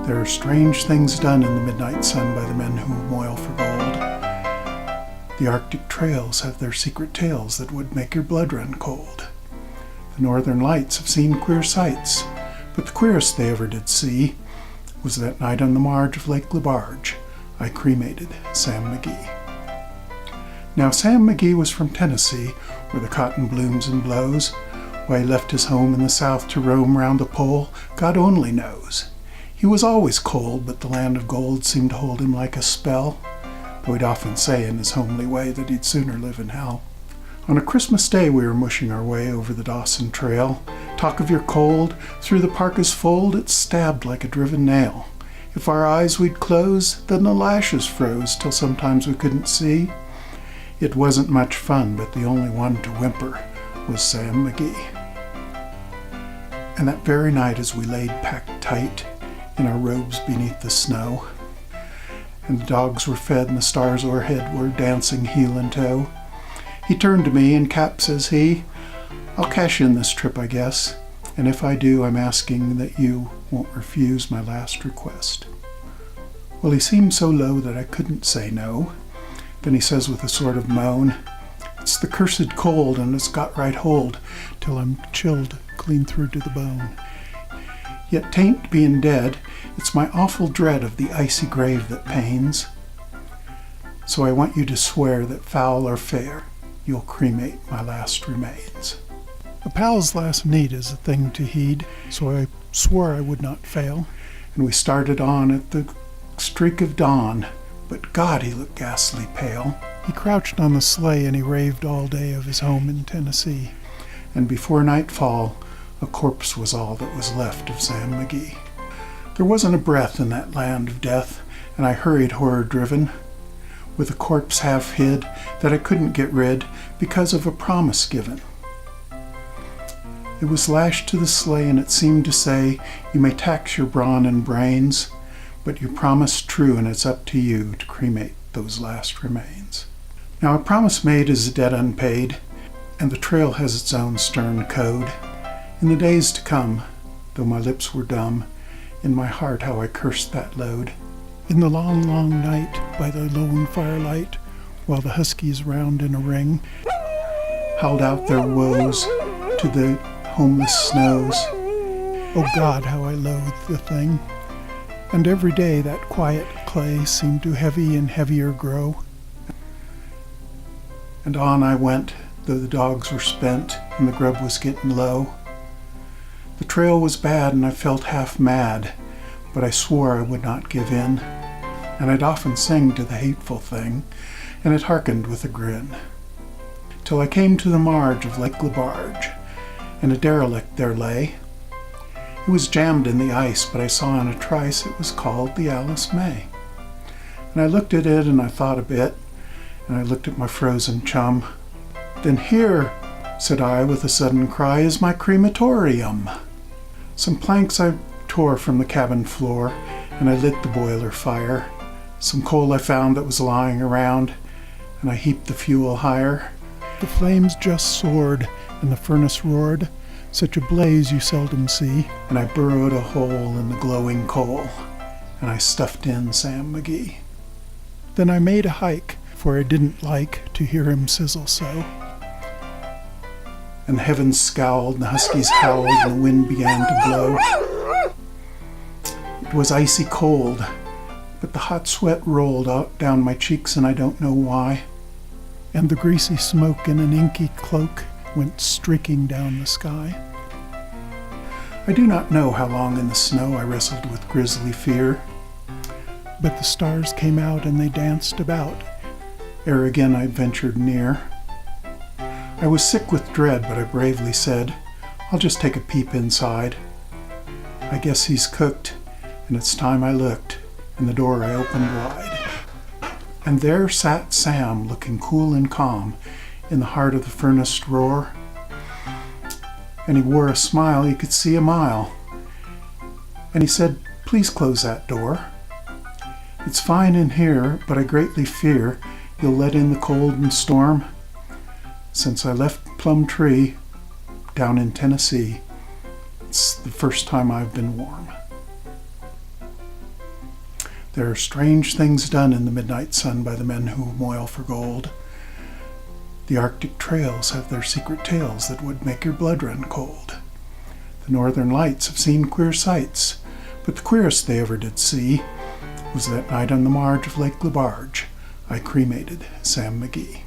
There are strange things done in the midnight sun by the men who moil for gold. The Arctic trails have their secret tales that would make your blood run cold. The northern lights have seen queer sights, but the queerest they ever did see was that night on the marge of Lake LaBarge, I cremated Sam McGee. Now Sam McGee was from Tennessee, where the cotton blooms and blows. Why he left his home in the south to roam round the pole, God only knows. He was always cold, but the land of gold seemed to hold him like a spell, though he'd often say in his homely way that he'd sooner live in hell. On a Christmas day we were mushing our way over the Dawson Trail. Talk of your cold, through the parka's fold it stabbed like a driven nail. If our eyes we'd close, then the lashes froze till sometimes we couldn't see. It wasn't much fun, but the only one to whimper was Sam McGee. And that very night as we laid packed tight in our robes beneath the snow, and the dogs were fed and the stars o'erhead were dancing heel and toe, he turned to me and, Cap, says he, I'll cash in this trip, I guess, and if I do, I'm asking that you won't refuse my last request. Well, he seemed so low that I couldn't say no. Then he says with a sort of moan, it's the cursed cold and it's got right hold till I'm chilled clean through to the bone. Yet 'tain't being dead, it's my awful dread of the icy grave that pains. So I want you to swear that foul or fair, you'll cremate my last remains. A pal's last need is a thing to heed, so I swore I would not fail. And we started on at the streak of dawn, but God, he looked ghastly pale. He crouched on the sleigh and he raved all day of his home in Tennessee. And before nightfall, a corpse was all that was left of Sam McGee. There wasn't a breath in that land of death, and I hurried horror-driven, with a corpse half hid that I couldn't get rid because of a promise given. It was lashed to the sleigh and it seemed to say, you may tax your brawn and brains, but your promise true and it's up to you to cremate those last remains. Now a promise made is a debt unpaid, and the trail has its own stern code. In the days to come, though my lips were dumb, in my heart how I cursed that load. In the long, long night, by the lone firelight, while the huskies round in a ring howled out their woes to the homeless snows. Oh God, how I loathed the thing. And every day that quiet clay seemed to heavy and heavier grow. And on I went, though the dogs were spent and the grub was getting low. The trail was bad and I felt half mad, but I swore I would not give in. And I'd often sing to the hateful thing, and it hearkened with a grin. Till I came to the marge of Lake LaBarge, and a derelict there lay. It was jammed in the ice, but I saw in a trice it was called the Alice May. And I looked at it and I thought a bit, and I looked at my frozen chum. Then here, said I with a sudden cry, is my crematorium. Some planks I tore from the cabin floor, and I lit the boiler fire. Some coal I found that was lying around, and I heaped the fuel higher. The flames just soared, and the furnace roared, such a blaze you seldom see. And I burrowed a hole in the glowing coal, and I stuffed in Sam McGee. Then I made a hike, for I didn't like to hear him sizzle so. And the heavens scowled, and the huskies howled, and the wind began to blow. It was icy cold, but the hot sweat rolled out down my cheeks, and I don't know why. And the greasy smoke in an inky cloak went streaking down the sky. I do not know how long in the snow I wrestled with grisly fear, but the stars came out and they danced about, ere again I ventured near. I was sick with dread, but I bravely said, I'll just take a peep inside. I guess he's cooked, and it's time I looked, and the door I opened wide. And there sat Sam, looking cool and calm, in the heart of the furnace roar. And he wore a smile you could see a mile. And he said, please close that door. It's fine in here, but I greatly fear you'll let in the cold and storm. Since I left Plum Tree down in Tennessee, it's the first time I've been warm. There are strange things done in the midnight sun by the men who moil for gold. The Arctic trails have their secret tales that would make your blood run cold. The northern lights have seen queer sights, but the queerest they ever did see was that night on the marge of Lake Lebarge I cremated Sam McGee.